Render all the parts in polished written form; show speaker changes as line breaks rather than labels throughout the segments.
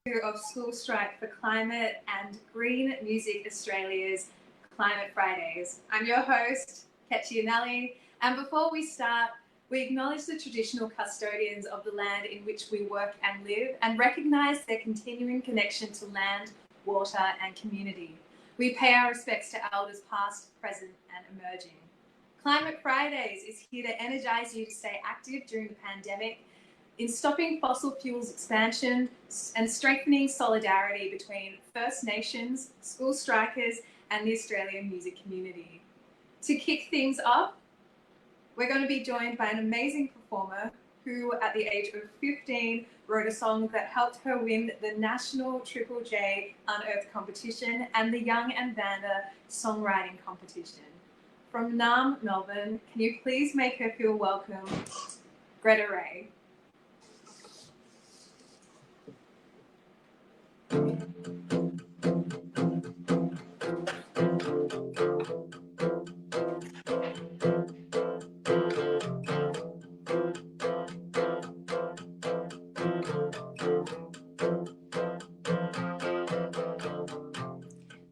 of School Strike for Climate and Green Music Australia's Climate Fridays. I'm your host, Nkechi Anele, and before we start, we acknowledge the traditional custodians of the land in which we work and live and recognise their continuing connection to land, water and community. We pay our respects to elders past, present and emerging. Climate Fridays is here to energise you to stay active during the pandemic in stopping fossil fuels expansion and strengthening solidarity between First Nations, school strikers and the Australian music community. To kick things off, we're going to be joined by an amazing performer who, at the age of 15, wrote a song that helped her win the National Triple J Unearthed competition and the Young and Vanda songwriting competition. From Naarm, Melbourne, can you please make her feel welcome, Gretta Ray.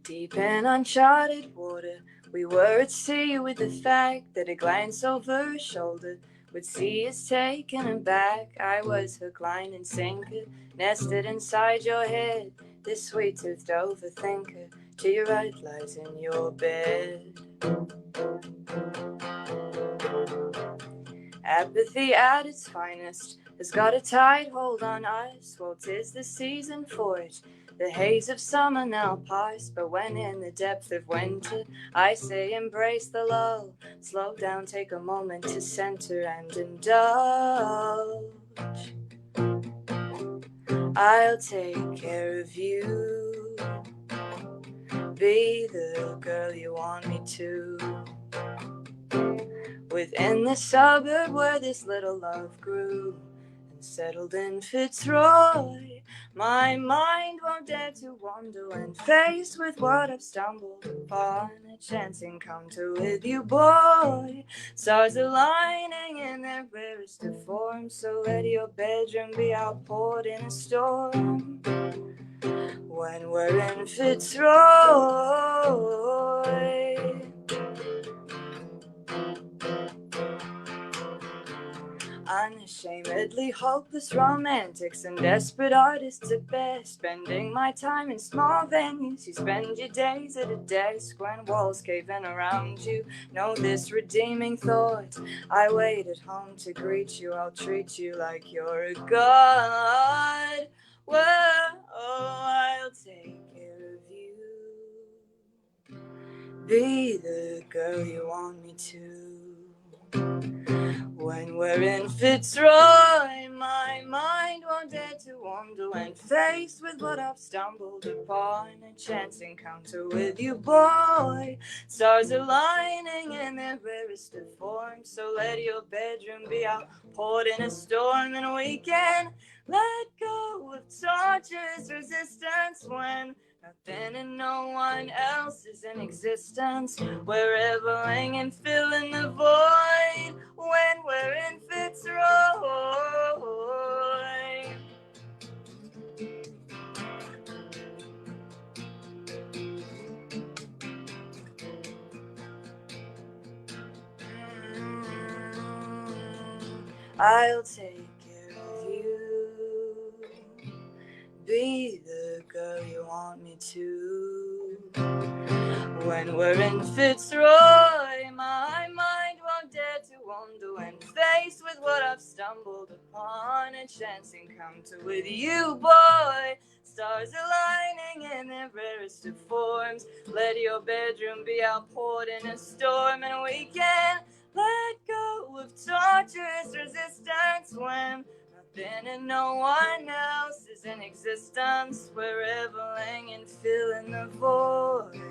Deep in uncharted water, we were at sea with the fact that a glance over her shoulder would see us taken aback. I was hook, line, and sinker, nested inside your head, this sweet-toothed overthinker. To your right lies in your bed. Apathy at its finest has got a tight hold on us. Well, 'tis the season for it. The haze of summer now past, but when in the depth of winter, I say embrace the lull. Slow down, take a moment to center and indulge. I'll take care of you. Be the girl you want me to. Within the suburb where this little love grew and settled in Fitzroy, my mind won't dare to wander when faced with what I've stumbled upon. A chance encounter with you, boy. Stars aligning in their rarest of forms, so let your bedroom be outpoured in a storm. When we're in Fitzroy, unashamedly hopeless romantics and desperate artists at best, spending my time in small venues. You spend your days at a desk when walls cave in around you. Know this redeeming thought: I wait at home to greet you. I'll treat you like you're a god. Well, I'll take care of you. Be the girl you want me to. When we're in Fitzroy, my mind won't dare to wander when faced with what I've stumbled upon. A chance encounter with you, boy. Stars aligning in their rarest of forms, so let your bedroom be outpoured in a storm, and we can let go of torture's resistance when nothing and no one else is in existence. We're reveling and filling the void when we're in Fitzroy. I'll take care of you. Be the girl you want me to. When we're in Fitzroy, my mind won't dare to wander when faced with what I've stumbled upon. A chance encounter with you, boy. Stars aligning in their rarest of forms. Let your bedroom be outpoured in a storm, and we can let go of torturous resistance when nothing and no one else is in existence. We're reveling and filling the void.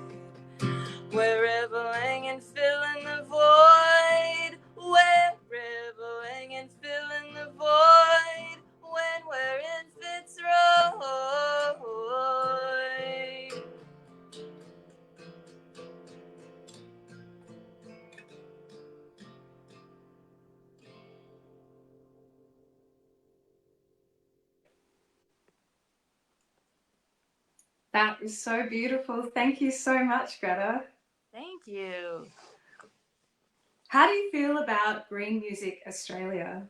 We're reveling and filling the void. We're reveling and filling the void when we're in Fitzroy.
That was so beautiful. Thank you so much, Greta.
Thank you.
How do you feel about Green Music Australia?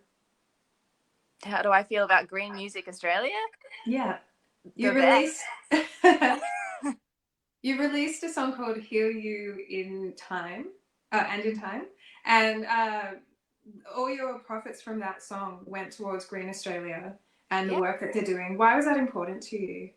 How do I feel about Green Music Australia?
Yeah.
The best.
You released a song called Heal You in Time, and in Time. And all your profits from that song went towards Green Australia and the work that they're doing. Why was that important to you?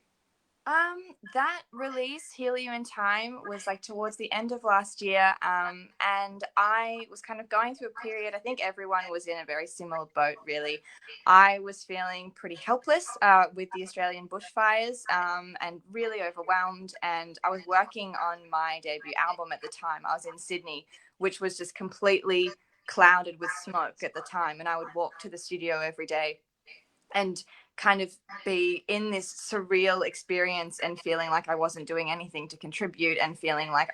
That release, Heal You in Time, was like towards the end of last year. And I was kind of going through a period, I think everyone was in a very similar boat, really. I was feeling pretty helpless with the Australian bushfires and really overwhelmed. And I was working on my debut album at the time. I was in Sydney, which was just completely clouded with smoke at the time. And I would walk to the studio every day and kind of be in this surreal experience and feeling like I wasn't doing anything to contribute and feeling like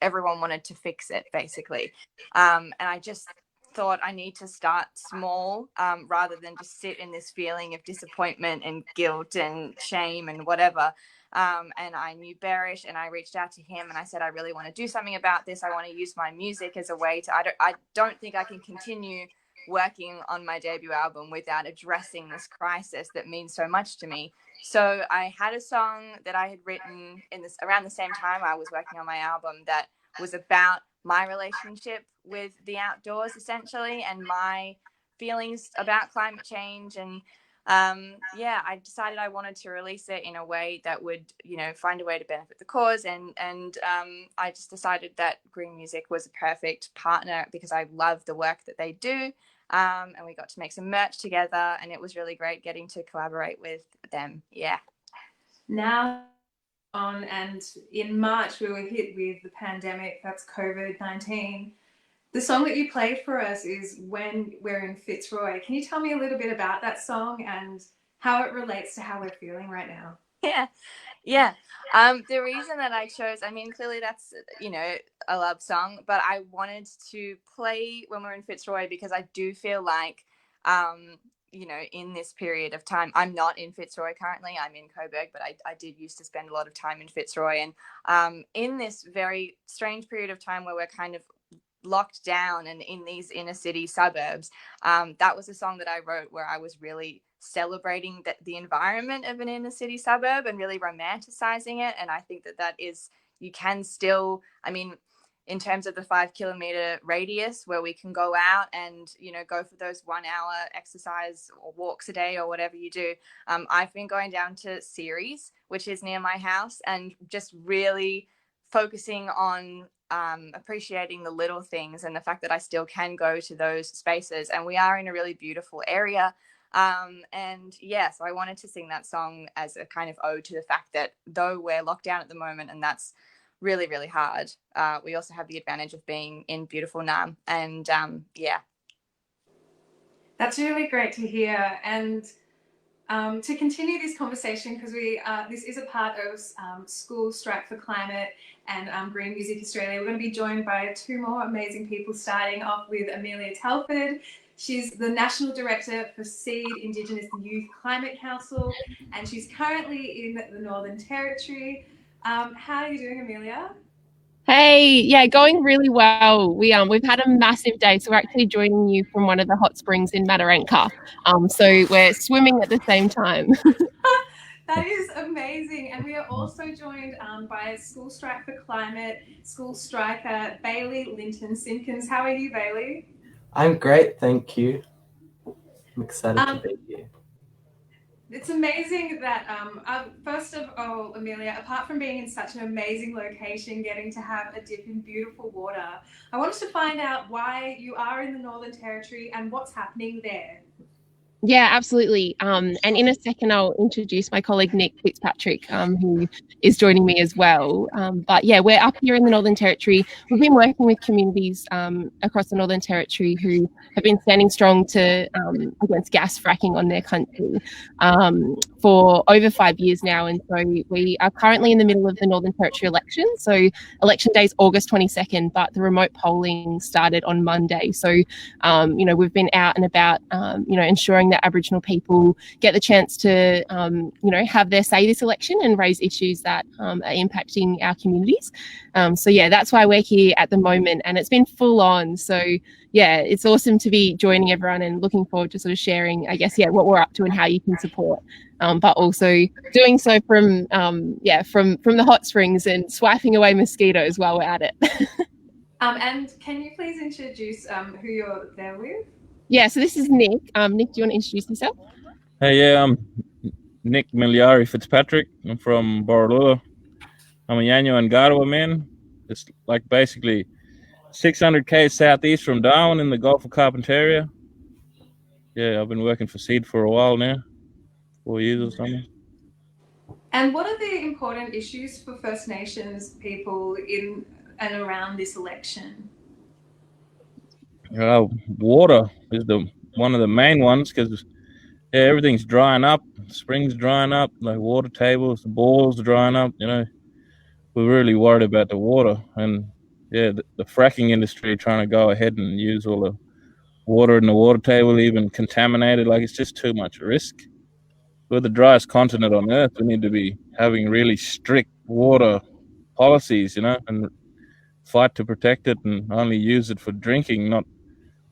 everyone wanted to fix it, basically. And I just thought I need to start small rather than just sit in this feeling of disappointment and guilt and shame and whatever. And I knew Barish, and I reached out to him and I said, I really want to do something about this. I want to use my music as a way to, I don't think I can continue working on my debut album without addressing this crisis that means so much to me. So I had a song that I had written around the same time I was working on my album that was about my relationship with the outdoors, essentially, and my feelings about climate change. And I decided I wanted to release it in a way that would, find a way to benefit the cause. And I just decided that Green Music was a perfect partner because I love the work that they do. And we got to make some merch together, and it was really great getting to collaborate with them. Yeah.
Now on, and in March we were hit with the pandemic. That's COVID-19. The song that you played for us is When We're in Fitzroy. Can you tell me a little bit about that song and how it relates to how we're feeling right now?
Yeah. The reason that I chose, clearly that's, a love song, but I wanted to play When We're in Fitzroy because I do feel like, in this period of time, I'm not in Fitzroy currently, I'm in Coburg, but I did used to spend a lot of time in Fitzroy. And in this very strange period of time where we're kind of locked down and in these inner city suburbs, that was a song that I wrote where I was really celebrating the environment of an inner city suburb and really romanticizing it. And I think that is, you can still, in terms of the 5 kilometer radius where we can go out and, go for those 1 hour exercise or walks a day or whatever you do. I've been going down to Ceres, which is near my house, and just really focusing on appreciating the little things and the fact that I still can go to those spaces. And we are in a really beautiful area. So I wanted to sing that song as a kind of ode to the fact that though we're locked down at the moment, and that's really, really hard, we also have the advantage of being in beautiful Nam. And
That's really great to hear. And to continue this conversation, because this is a part of School Strike for Climate and Green Music Australia, we're going to be joined by 2 more amazing people, starting off with Amelia Telford. She's the National Director for SEED, Indigenous Youth Climate Council, and she's currently in the Northern Territory. How are you doing, Amelia?
Hey, yeah, going really well. We've had a massive day, so we're actually joining you from one of the hot springs in Mataranka. So we're swimming at the same time.
That is amazing. And we are also joined by School Strike for Climate, School Striker Bailey Linton-Simpkins. How are you, Bailey?
I'm great, thank you. I'm excited to be here.
It's amazing that, first of all, Amelia, apart from being in such an amazing location, getting to have a dip in beautiful water, I wanted to find out why you are in the Northern Territory and what's happening there.
Yeah, absolutely. And in a second, I'll introduce my colleague, Nick Fitzpatrick, who is joining me as well. But yeah, we're up here in the Northern Territory. We've been working with communities across the Northern Territory who have been standing strong against gas fracking on their country for over 5 years now. And so we are currently in the middle of the Northern Territory election. So election day is August 22nd, but the remote polling started on Monday. So, we've been out and about, ensuring that Aboriginal people get the chance to, have their say this election and raise issues that are impacting our communities. So yeah, that's why we're here at the moment, and it's been full on. So yeah, it's awesome to be joining everyone and looking forward to sort of sharing, I guess, what we're up to and how you can support. But also doing so from the hot springs and swiping away mosquitoes while we're at it.
And can you please introduce who you're there with?
Yeah, so this is Nick. Nick, do you want to introduce yourself?
Hey, yeah, I'm Nick Miliari Fitzpatrick. I'm from Borroloola. I'm a Yanyo and Garwa man. It's like basically 600 k's southeast from Darwin in the Gulf of Carpentaria. Yeah, I've been working for Seed for a while now, 4 years or something.
And what are the important issues for First Nations people in and around this election?
Water is one of the main ones, because everything's drying up. Spring's drying up, like water tables, the bores are drying up. We're really worried about the water, and the fracking industry trying to go ahead and use all the water in the water table, even contaminated. Like, it's just too much risk. We're the driest continent on earth. We need to be having really strict water policies, and fight to protect it and only use it for drinking, not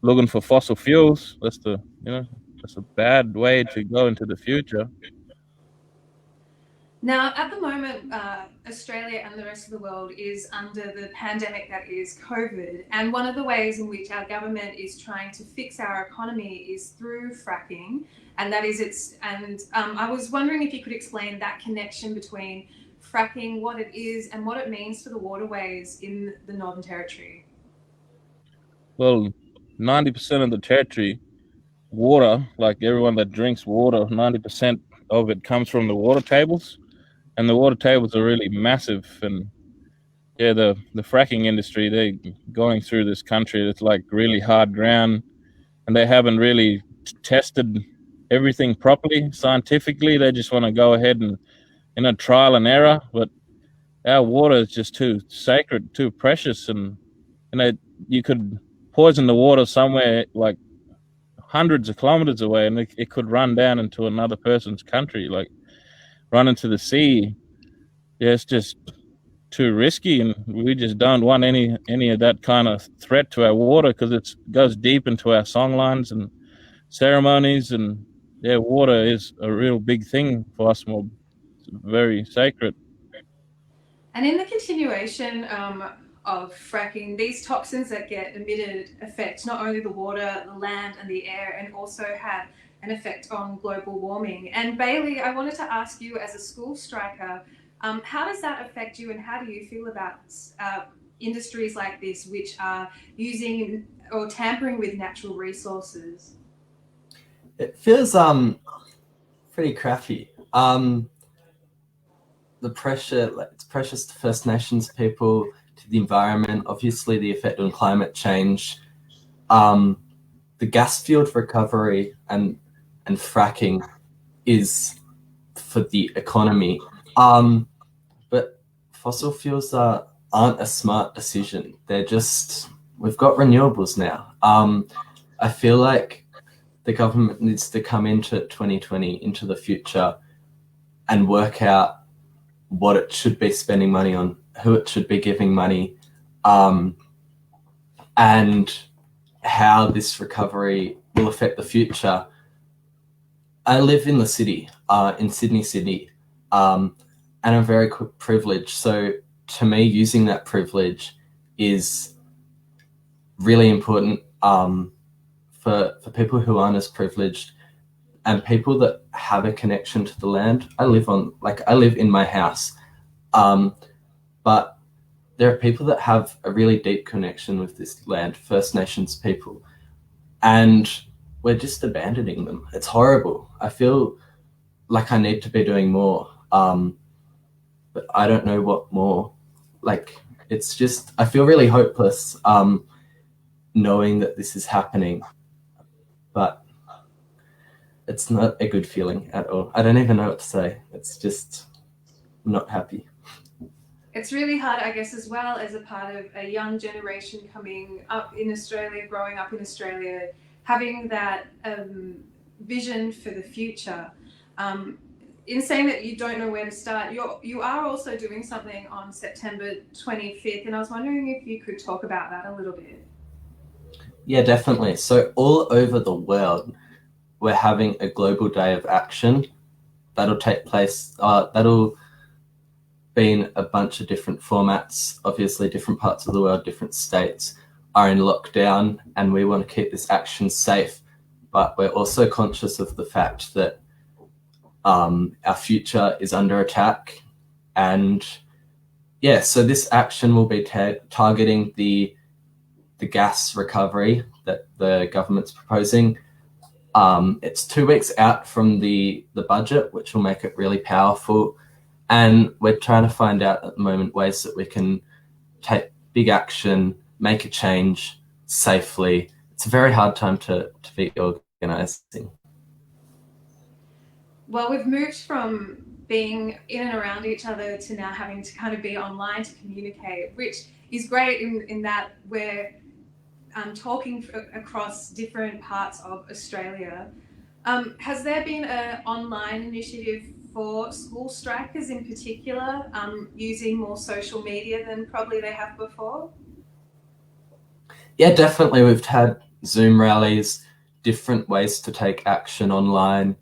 looking for fossil fuels. That's a bad way to go into the future.
Now, at the moment, Australia and the rest of the world is under the pandemic that is COVID. And one of the ways in which our government is trying to fix our economy is through fracking. And that is I was wondering if you could explain that connection between fracking, what it is, and what it means for the waterways in the Northern Territory.
Well, 90% of the territory, water, like everyone that drinks water, 90% of it comes from the water tables. And the water tables are really massive. And the fracking industry, they're going through this country. It's like really hard ground, and they haven't really tested everything properly scientifically. They just want to go ahead and trial and error. But our water is just too sacred, too precious, and you could poison the water somewhere like hundreds of kilometers away, and it could run down into another person's country, like run into the sea. Yeah, it's just too risky, and we just don't want any of that kind of threat to our water, because it goes deep into our songlines and ceremonies. And water is a real big thing for us. It's very sacred.
And in the continuation of fracking, these toxins that get emitted affect not only the water, the land, and the air, and also have an effect on global warming. And Bailey, I wanted to ask you, as a school striker, how does that affect you, and how do you feel about industries like this, which are using or tampering with natural resources?
It feels pretty crappy. The pressure, it's precious to First Nations people, to the environment, obviously the effect on climate change, the gas field recovery and fracking is for the economy. But fossil fuels aren't a smart decision. They're just, we've got renewables now. I feel like the government needs to come into 2020, into the future, and work out what it should be spending money on, who it should be giving money, and how this recovery will affect the future. I live in the city, in Sydney, and I'm very privileged. So to me, using that privilege is really important for people who aren't as privileged, and people that have a connection to the land. I live in my house, but there are people that have a really deep connection with this land, First Nations people, and we're just abandoning them. It's horrible. I feel like I need to be doing more, but I don't know what more. Like, it's just, I feel really hopeless knowing that this is happening, but it's not a good feeling at all. I don't even know what to say. It's just not happy.
It's really hard, I guess, as well, as a part of a young generation coming up in Australia, growing up in Australia, having that, vision for the future. In saying that you don't know where to start, you are also doing something on September 25th, and I was wondering if you could talk about that a little bit.
Yeah, definitely. So all over the world, we're having a global day of action that'll take place. That'll be in a bunch of different formats. Obviously, different parts of the world, different states are in lockdown, and we want to keep this action safe. But we're also conscious of the fact that our future is under attack. And yeah, so this action will be targeting the gas recovery that the government's proposing. It's 2 weeks out from the budget, which will make it really powerful. And we're trying to find out at the moment ways that we can take big action, make a change safely. It's a very hard time to be organising.
Well, we've moved from being in and around each other to now having to kind of be online to communicate, which is great in that we're talking across different parts of Australia. Has there been an online initiative for school strikers in particular, using more social media than probably they have before?
Yeah, definitely. We've had Zoom rallies, different ways to take action online.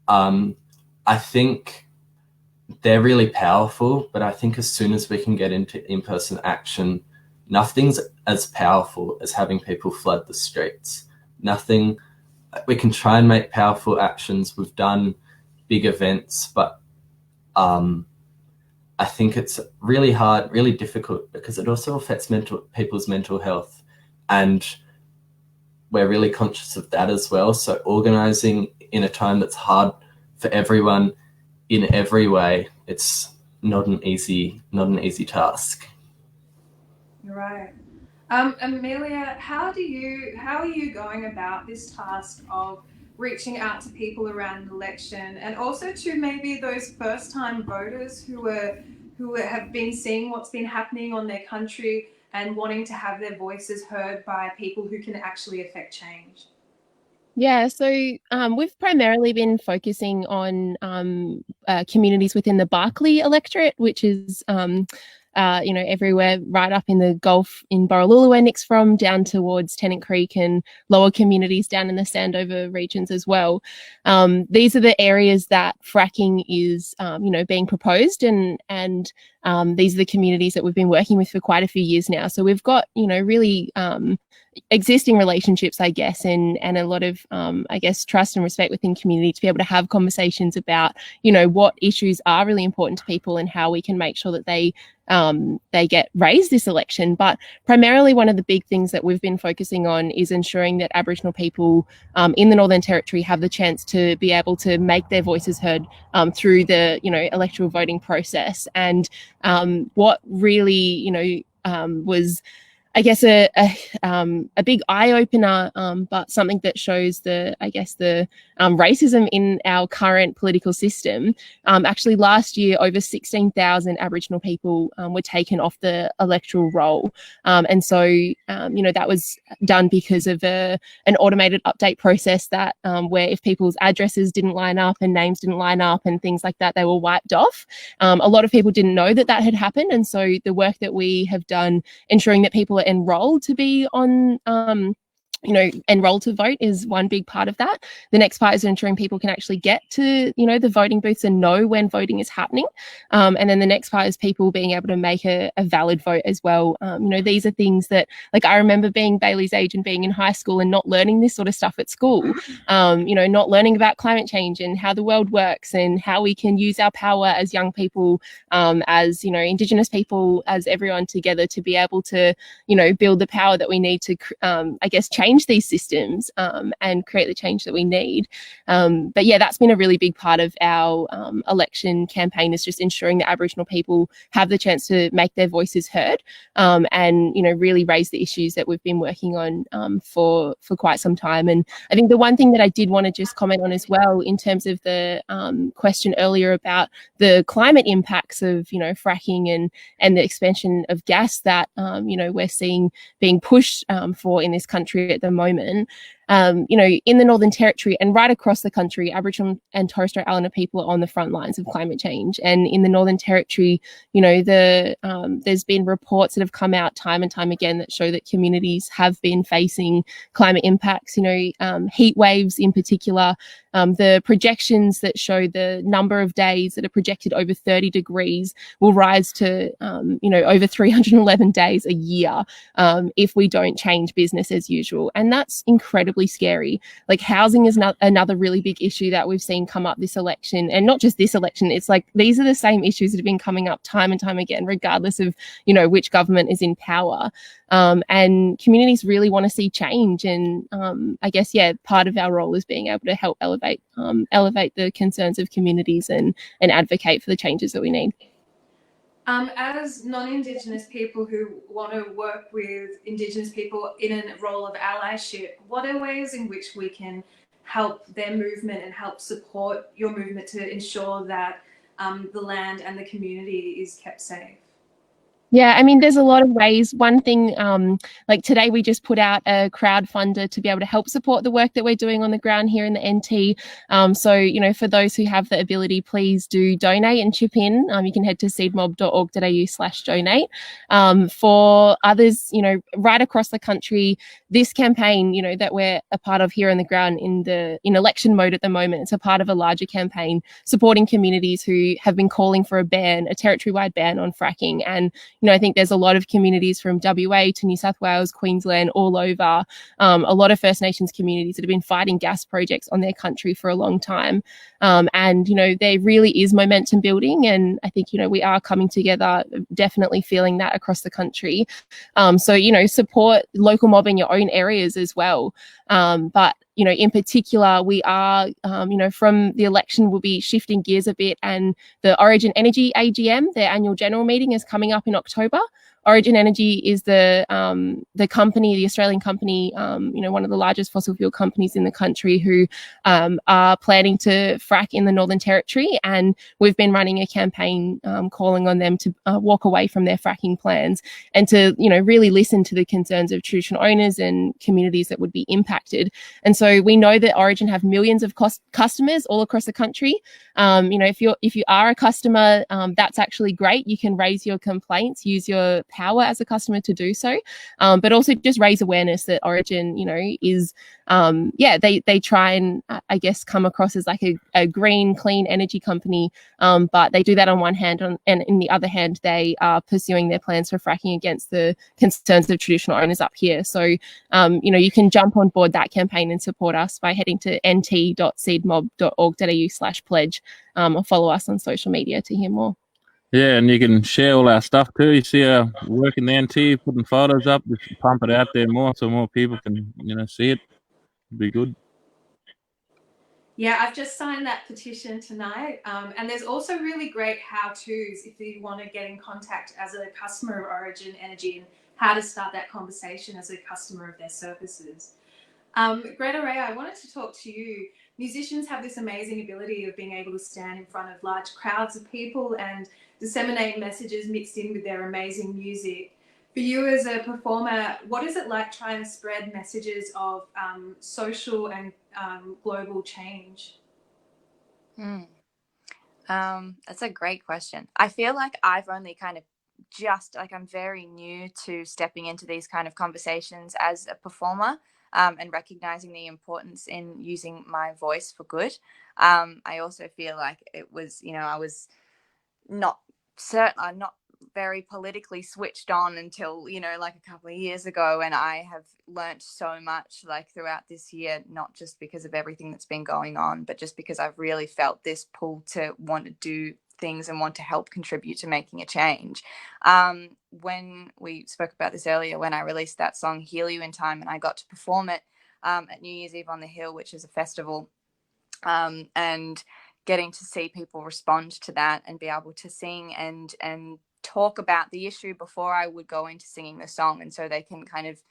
I think they're really powerful, but I think as soon as we can get into in-person action, nothing's as powerful as having people flood the streets. Nothing, we can try and make powerful actions. We've done big events, but I think it's really hard, really difficult, because it also affects people's mental health. And we're really conscious of that as well. So organising in a time that's hard for everyone in every way, it's not an easy task.
You're right. Amelia, how are you going about this task of reaching out to people around an election, and also to maybe those first-time voters who have been seeing what's been happening on their country and wanting to have their voices heard by people who can actually affect change?
Yeah, so we've primarily been focusing on communities within the Barkly electorate, which is everywhere right up in the Gulf in Borroloola where Nick's from, down towards Tennant Creek and lower communities down in the Sandover regions as well. These are the areas that fracking is being proposed, and these are the communities that we've been working with for quite a few years now. So we've got really existing relationships, I guess, and a lot of trust and respect within community to be able to have conversations about what issues are really important to people and how we can make sure that they get raised this election. But primarily one of the big things that we've been focusing on is ensuring that Aboriginal people in the Northern Territory have the chance to be able to make their voices heard through the electoral voting process. And what really was, I guess, a big eye opener, but something that shows the racism in our current political system. Actually, last year, over 16,000 Aboriginal people were taken off the electoral roll, and so that was done because of an automated update process that where if people's addresses didn't line up and names didn't line up and things like that, they were wiped off. A lot of people didn't know that had happened, and so the work that we have done ensuring that people are enrolled to be on enrolled to vote is one big part of that. The next part is ensuring people can actually get to the voting booths and know when voting is happening, and then the next part is people being able to make a valid vote as well. These are things that, like, I remember being Bailey's age and being in high school and not learning this sort of stuff at school, not learning about climate change and how the world works and how we can use our power as young people, as Indigenous people, as everyone together to be able to build the power that we need to change these systems and create the change that we need. But yeah, that's been a really big part of our election campaign, is just ensuring that Aboriginal people have the chance to make their voices heard, and really raise the issues that we've been working on for quite some time. And I think the one thing that I did want to just comment on as well, in terms of the question earlier about the climate impacts of fracking and the expansion of gas that we're seeing being pushed for in this country at the moment. In the Northern Territory and right across the country, Aboriginal and Torres Strait Islander people are on the front lines of climate change. And in the Northern Territory, there's been reports that have come out time and time again that show that communities have been facing climate impacts, heat waves in particular. The projections that show the number of days that are projected over 30 degrees will rise to, over 311 days a year if we don't change business as usual. And that's incredibly scary. Like, housing is another really big issue that we've seen come up this election. And not just this election, it's like these are the same issues that have been coming up time and time again, regardless of, which government is in power. And communities really want to see change. And I guess, part of our role is being able to help elevate the concerns of communities and advocate for the changes that we need.
As non-Indigenous people who want to work with Indigenous people in a role of allyship, what are ways in which we can help their movement and help support your movement to ensure that the land and the community is kept safe?
Yeah, I mean, there's a lot of ways. One thing, like today, we just put out a crowdfunder to be able to help support the work that we're doing on the ground here in the NT. So, for those who have the ability, please do donate and chip in. You can head to seedmob.org.au/donate. For others, right across the country, this campaign, that we're a part of here on the ground in election mode at the moment, it's a part of a larger campaign supporting communities who have been calling for a territory-wide ban on fracking. And I think there's a lot of communities from WA to New South Wales, Queensland, all over, a lot of First Nations communities that have been fighting gas projects on their country for a long time. And there really is momentum building. And I think, we are coming together, definitely feeling that across the country. So, support local mob in your own areas as well. But in particular, we are, from the election, we'll be shifting gears a bit, and the Origin Energy AGM, their annual general meeting, is coming up in October. Origin Energy is the company, the Australian company, one of the largest fossil fuel companies in the country, who are planning to frack in the Northern Territory. And we've been running a campaign calling on them to walk away from their fracking plans and to, really listen to the concerns of traditional owners and communities that would be impacted. And so we know that Origin have millions of customers all across the country. If you are a customer, that's actually great. You can raise your complaints, use your power as a customer to do so, but also just raise awareness that Origin, is, they try and I guess come across as like a green, clean energy company, but they do that on one hand, and in the other hand, they are pursuing their plans for fracking against the concerns of traditional owners up here. So, you can jump on board that campaign and support us by heading to nt.seedmob.org.au/pledge, or follow us on social media to hear more.
Yeah, and you can share all our stuff too. You see our work in the NT, putting photos up, just pump it out there more so more people can, see it. It'd be good.
Yeah, I've just signed that petition tonight. And there's also really great how-tos if you want to get in contact as a customer of Origin Energy and how to start that conversation as a customer of their services. Gretta Ray, I wanted to talk to you. Musicians have this amazing ability of being able to stand in front of large crowds of people and disseminate messages mixed in with their amazing music. For you as a performer, what is it like trying to spread messages of social and global change?
That's a great question. I feel like I've only kind of I'm very new to stepping into these kind of conversations as a performer, and recognizing the importance in using my voice for good. I also feel like it was, I was not very politically switched on until, like a couple of years ago. And I have learnt so much throughout this year, not just because of everything that's been going on, but just because I've really felt this pull to want to do things and want to help contribute to making a change. When we spoke about this earlier, when I released that song Heal You in Time, and I got to perform it at New Year's Eve on the Hill, which is a festival, and getting to see people respond to that and be able to sing and talk about the issue before I would go into singing the song, and so they can kind of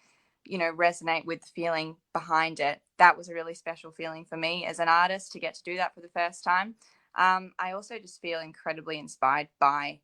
resonate with the feeling behind it. That was a really special feeling for me as an artist to get to do that for the first time. I also just feel incredibly inspired by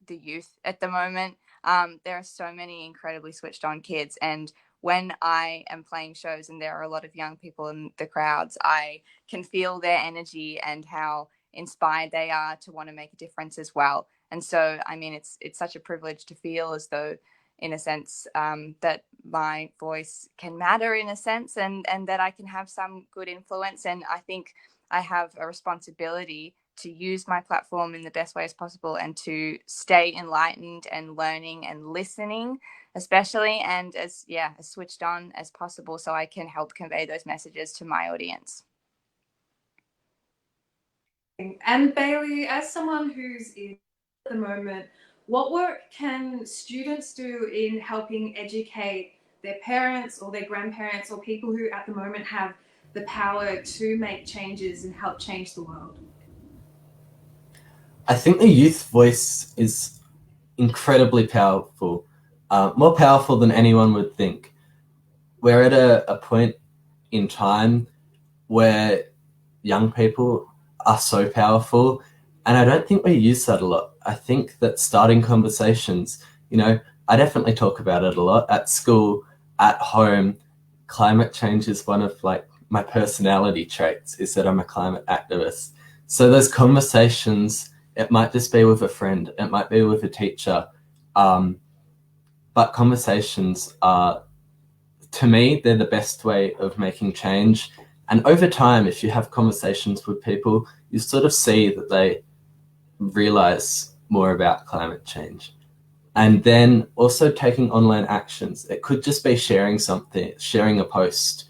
the youth at the moment. There are so many incredibly switched on kids, and when I am playing shows and there are a lot of young people in the crowds, I can feel their energy and how inspired they are to want to make a difference as well. And so, I mean, it's such a privilege to feel as though, in a sense, that my voice can matter in a sense, and that I can have some good influence. And I think I have a responsibility to use my platform in the best way as possible and to stay enlightened and learning and listening, especially, and as switched on as possible, so I can help convey those messages to my audience.
And Bailey, as someone who's in at the moment, what work can students do in helping educate their parents or their grandparents or people who at the moment have the power to make changes and help change the world?
I think the youth voice is incredibly powerful, more powerful than anyone would think. We're at a point in time where young people are so powerful, and I don't think we use that a lot. I think that starting conversations, I definitely talk about it a lot at school, at home. Climate change is one of my personality traits, is that I'm a climate activist. So those conversations, it might just be with a friend, it might be with a teacher, but conversations are, to me, they're the best way of making change. And over time, if you have conversations with people, you sort of see that they realize more about climate change. And then also taking online actions. It could just be sharing something, sharing a post.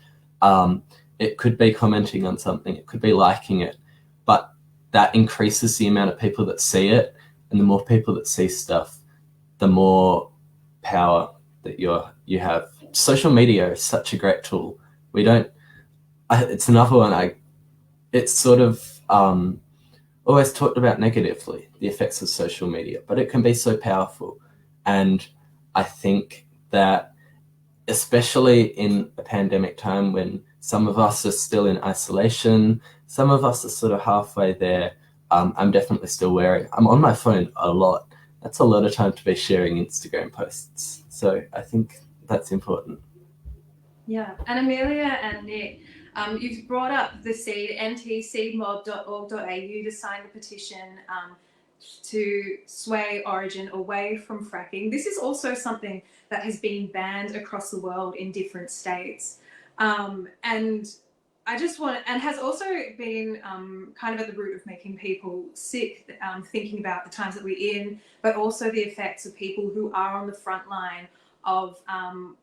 It could be commenting on something. It could be liking it. But that increases the amount of people that see it. And the more people that see stuff, the more power that you have. Social media is such a great tool. It's another one it's sort of always talked about negatively, the effects of social media, but it can be so powerful. And I think that especially in a pandemic time when some of us are still in isolation, some of us are sort of halfway there. I'm definitely still I'm on my phone a lot. That's a lot of time to be sharing Instagram posts. So I think that's important.
Yeah, and Amelia and Nick, you've brought up the seed, ntseedmob.org.au, to sign the petition to sway Origin away from fracking. This is also something that has been banned across the world in different states. And has also been kind of at the root of making people sick, thinking about the times that we're in, but also the effects of people who are on the front line of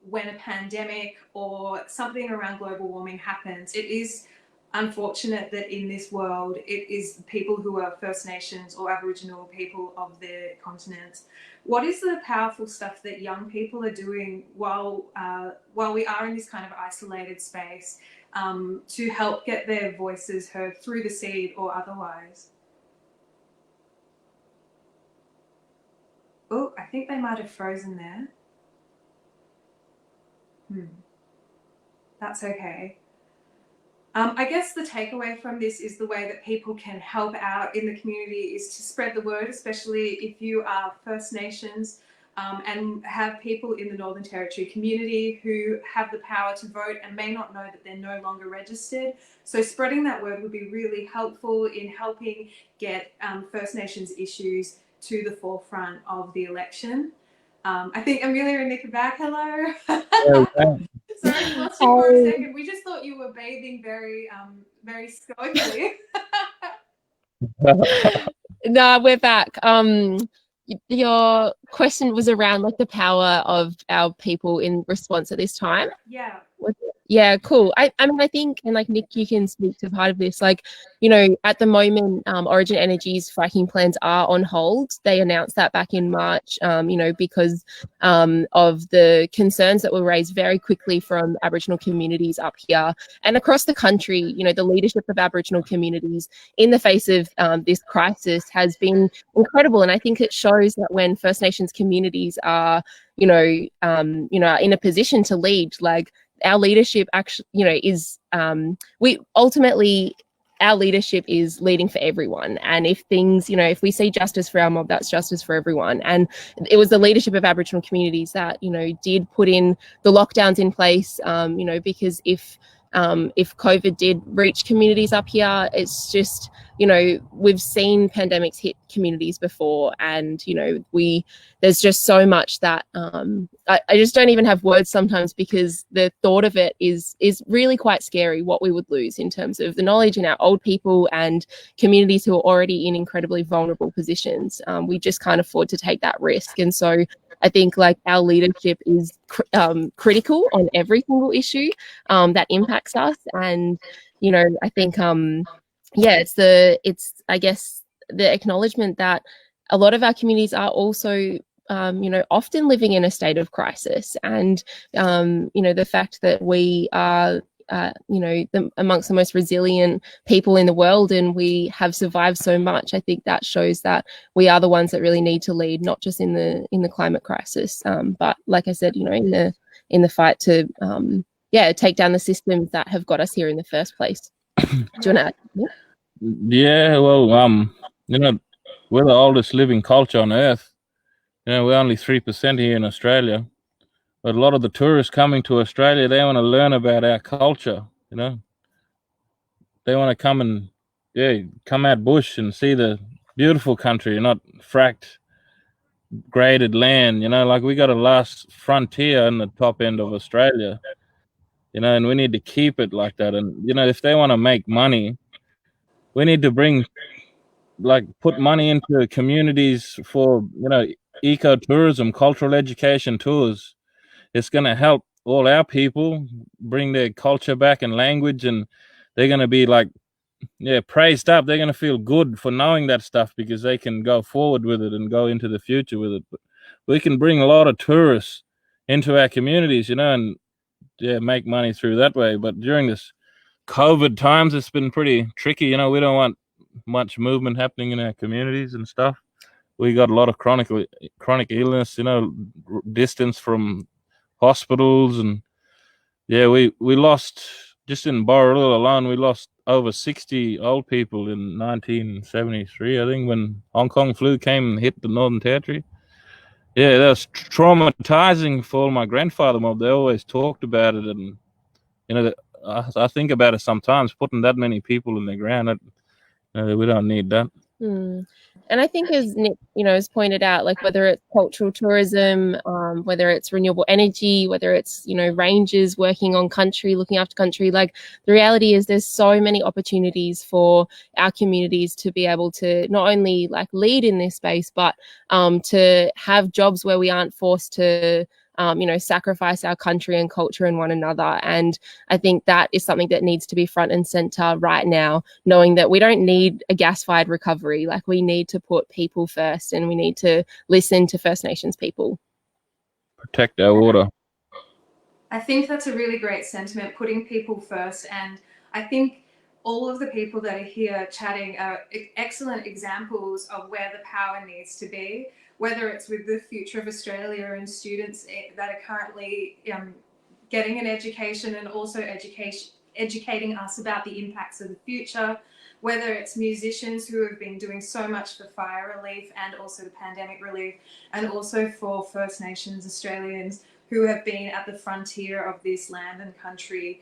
when a pandemic or something around global warming happens. It is unfortunate that in this world, it is people who are First Nations or Aboriginal people of their continents. What is the powerful stuff that young people are doing while we are in this kind of isolated space to help get their voices heard through the seed or otherwise? Oh, I think they might have frozen there. That's okay. I guess the takeaway from this is the way that people can help out in the community is to spread the word, especially if you are First Nations and have people in the Northern Territory community who have the power to vote and may not know that they're no longer registered. So spreading that word would be really helpful in helping get First Nations issues to the forefront of the election. I think Amelia and Nick are back. Hello. Sorry, we lost you for a second. We just thought you were bathing very, very stoically.
No, we're back. Your question was around the power of our people in response at this time.
Yeah.
Yeah, cool. I mean, I think, and Nick, you can speak to part of this. At the moment, Origin Energy's fracking plans are on hold. They announced that back in March, because of the concerns that were raised very quickly from Aboriginal communities up here and across the country. The leadership of Aboriginal communities in the face of this crisis has been incredible, and I think it shows that when First Nations communities are, in a position to lead, our leadership actually, is we ultimately, our leadership is leading for everyone. And if things, you know, if we see justice for our mob, that's justice for everyone. And it was the leadership of Aboriginal communities that, you know, did put in the lockdowns in place, you know, because if COVID did reach communities up here, it's just, you know, we've seen pandemics hit communities before, and, you know, there's just so much that I just don't even have words sometimes, because the thought of it is really quite scary, what we would lose in terms of the knowledge in our old people and communities who are already in incredibly vulnerable positions. We just can't afford to take that risk. And so I think like our leadership is critical on every single issue that impacts us. And, you know, I think, yeah, it's I guess the acknowledgement that a lot of our communities are also, you know, often living in a state of crisis. And, you know, the fact that we are, you know, amongst the most resilient people in the world, and we have survived so much, I think that shows that we are the ones that really need to lead, not just in the climate crisis, but like I said, you know, in the fight to, take down the systems that have got us here in the first place. Do you want to add?
Yeah, well, you know, we're the oldest living culture on Earth. You know, we're only 3% here in Australia, but a lot of the tourists coming to Australia, they want to learn about our culture. You know, they want to come and come out bush and see the beautiful country, not fracked, graded land. You know, like we got a last frontier in the top end of Australia. You know, and we need to keep it like that. And you know, if they want to make money, we need to put money into communities for, you know, ecotourism, cultural education tours. It's going to help all our people bring their culture back and language, and they're going to be like, praised up. They're going to feel good for knowing that stuff, because they can go forward with it and go into the future with it. But we can bring a lot of tourists into our communities, you know, and make money through that way. But during this COVID times, it's been pretty tricky. You know, we don't want much movement happening in our communities and stuff. We got a lot of chronic illness, you know, distance from hospitals, and we lost, just in Borroloola alone, we lost over 60 old people in 1973, I think, when Hong Kong flu came and hit the Northern Territory. Yeah, that was traumatizing for my grandfather mob. They always talked about it, and you know, I think about it sometimes, putting that many people in the ground. We don't need that.
And I think, as Nick, you know, has pointed out, like whether it's cultural tourism, whether it's renewable energy, whether it's, you know, rangers working on country, looking after country, like the reality is there's so many opportunities for our communities to be able to not only like lead in this space, but to have jobs where we aren't forced to you know, sacrifice our country and culture and one another. And I think that is something that needs to be front and center right now, knowing that we don't need a gas-fired recovery. Like, we need to put people first, and we need to listen to First Nations people.
Protect our water.
I think that's a really great sentiment, putting people first. And I think all of the people that are here chatting are excellent examples of where the power needs to be, whether it's with the future of Australia and students that are currently getting an education and also educating us about the impacts of the future, whether it's musicians who have been doing so much for fire relief and also the pandemic relief, and also for First Nations Australians who have been at the frontier of this land and country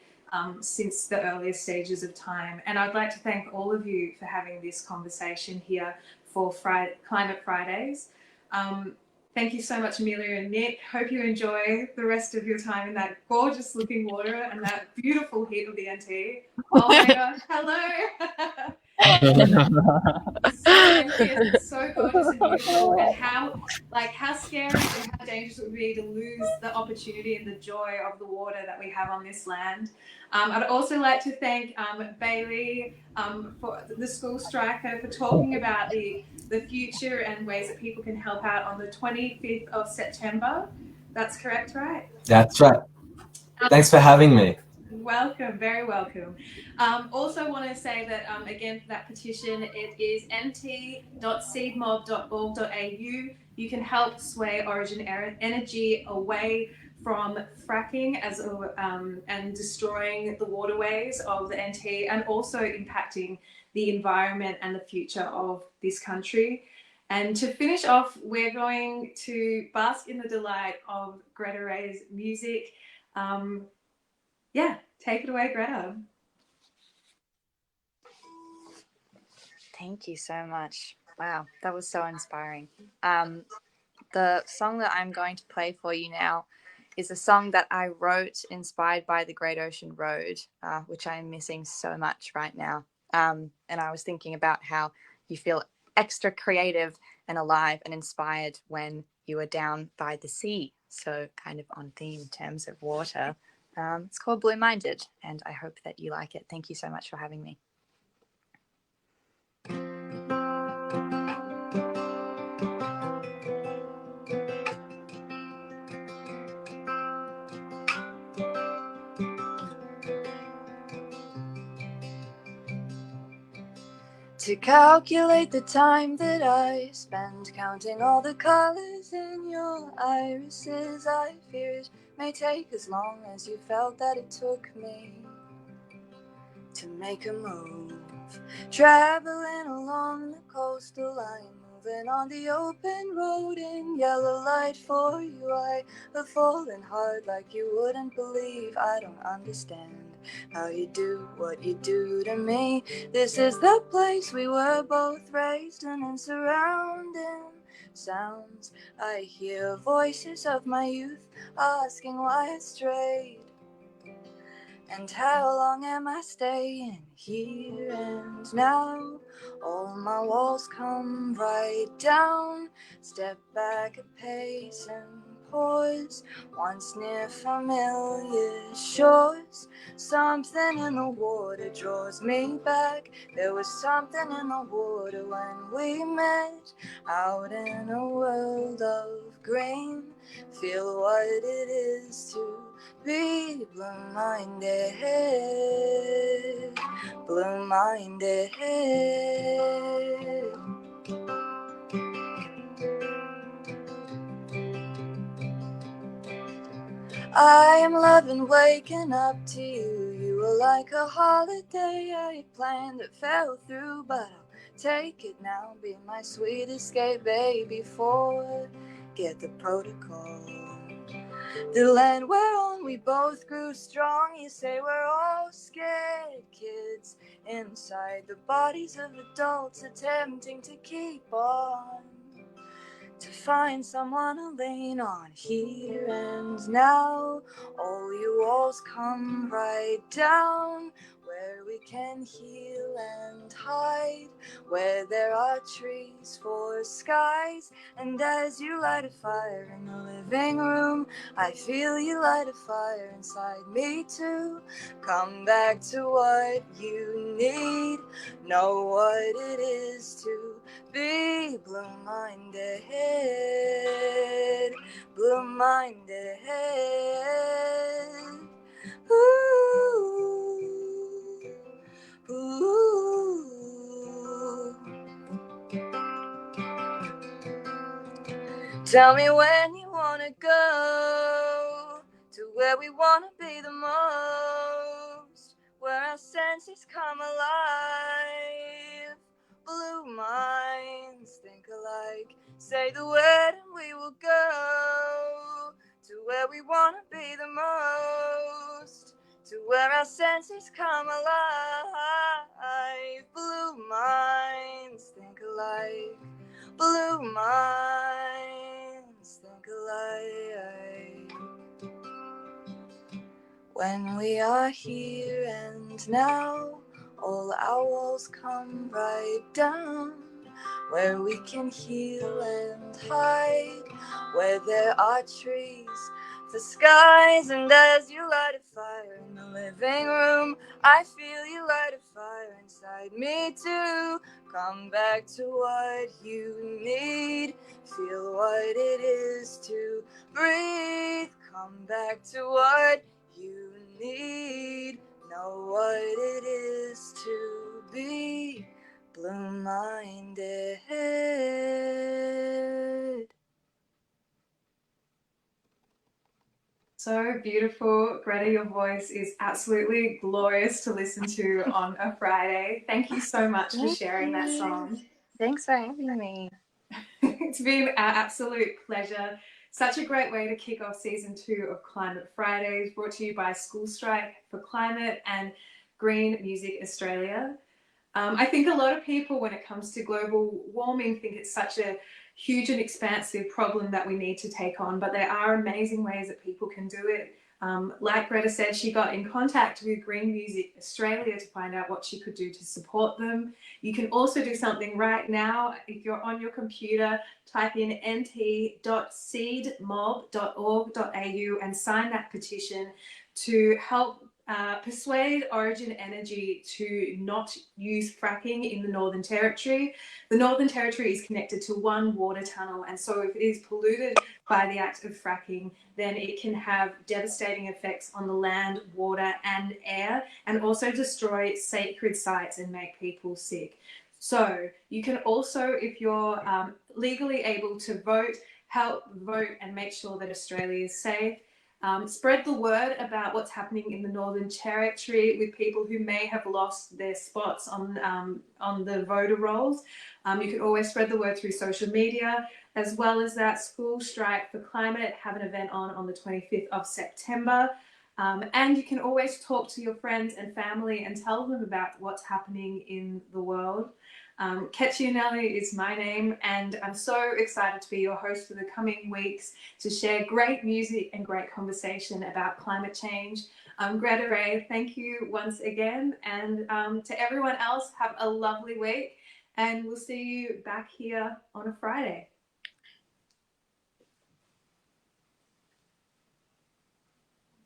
since the earliest stages of time. And I'd like to thank all of you for having this conversation here for Climate Fridays. Thank you so much, Amelia and Nick. Hope you enjoy the rest of your time in that gorgeous looking water and that beautiful heat of the NT. Oh my gosh, hello. It's so gorgeous and beautiful, and how scary and how dangerous it would be to lose the opportunity and the joy of the water that we have on this land. I'd also like to thank Bailey, for the school striker, for talking about the future and ways that people can help out on the 25th of September. That's correct, right?
That's right. Thanks for having me.
Welcome, very welcome. Also want to say that, again, for that petition, it is nt.seedmob.org.au. You can help sway Origin Energy away from fracking and destroying the waterways of the NT, and also impacting the environment and the future of this country. And to finish off, we're going to bask in the delight of Gretta Ray's music. Take it away, Gretta.
Thank you so much. Wow, that was so inspiring. The song that I'm going to play for you now is a song that I wrote inspired by the Great Ocean Road, which I am missing so much right now. And I was thinking about how you feel extra creative and alive and inspired when you are down by the sea. So kind of on theme in terms of water. It's called Blue Minded, and I hope that you like it. Thank you so much for having me. To calculate the time that I spend counting all the colors in your irises, I fear it may take as long as you felt that it took me to make a move. Traveling along the coastal line, moving on the open road in yellow light for you. I have fallen hard like you wouldn't believe. I don't understand how you do what you do to me. This is the place we were both raised in, and surrounding sounds I hear voices of my youth asking why I strayed. And how long am I staying here? And now all my walls come right down. Step back a pace and pause. Once near familiar shores, something in the water draws me back. There was something in the water when we met. Out in a world of green, feel what it is to be blue-minded, blue-minded. I am loving waking up to you. You were like a holiday I planned that fell through, but I'll take it now. Be my sweet escape, baby. Forget the protocol. The land whereon we both grew strong. You say we're all scared kids inside the bodies of adults, attempting to keep on, to find someone to lean on here and now. All you walls come right down, where we can heal and hide, where there are trees for skies. And as you light a fire in the living room, I feel you light a fire inside me too. Come back to what you need, know what it is to be blue-minded, blue-minded. Ooh, ooh. Tell me when you wanna go to where we wanna be the most, where our senses come alive. Blue minds think alike. Say the word and we will go to where we want to be the most, to where our senses come alive. Blue minds think alike. Blue minds think alike. When we are here and now, all our walls come right down, where we can heal and hide, where there are trees for skies. And as you light a fire in the living room, I feel you light a fire inside me too. Come back to what you need, feel what it is to breathe. Come back to what you need, know what it is to be blue-minded.
So beautiful. Greta, your voice is absolutely glorious to listen to on a Friday. Thank you so much for sharing that song.
Thanks for having me.
It's been our absolute pleasure. Such a great way to kick off season 2 of Climate Fridays, brought to you by School Strike for Climate and Green Music Australia. I think a lot of people, when it comes to global warming, think it's such a huge and expansive problem that we need to take on, but there are amazing ways that people can do it. Like Greta said, she got in contact with Green Music Australia to find out what she could do to support them. You can also do something right now. If you're on your computer, type in nt.seedmob.org.au and sign that petition to help persuade Origin Energy to not use fracking in the Northern Territory. The Northern Territory is connected to one water tunnel, and so if it is polluted by the act of fracking, then it can have devastating effects on the land, water and air, and also destroy sacred sites and make people sick. So you can also, if you're legally able to vote, help vote and make sure that Australia is safe. Spread the word about what's happening in the Northern Territory with people who may have lost their spots on the voter rolls. You can always spread the word through social media, as well as that School Strike for Climate have an event on the 25th of September. And you can always talk to your friends and family and tell them about what's happening in the world. Nkechi Anele is my name, and I'm so excited to be your host for the coming weeks to share great music and great conversation about climate change. Gretta Ray, thank you once again, and to everyone else, have a lovely week, and we'll see you back here on a Friday.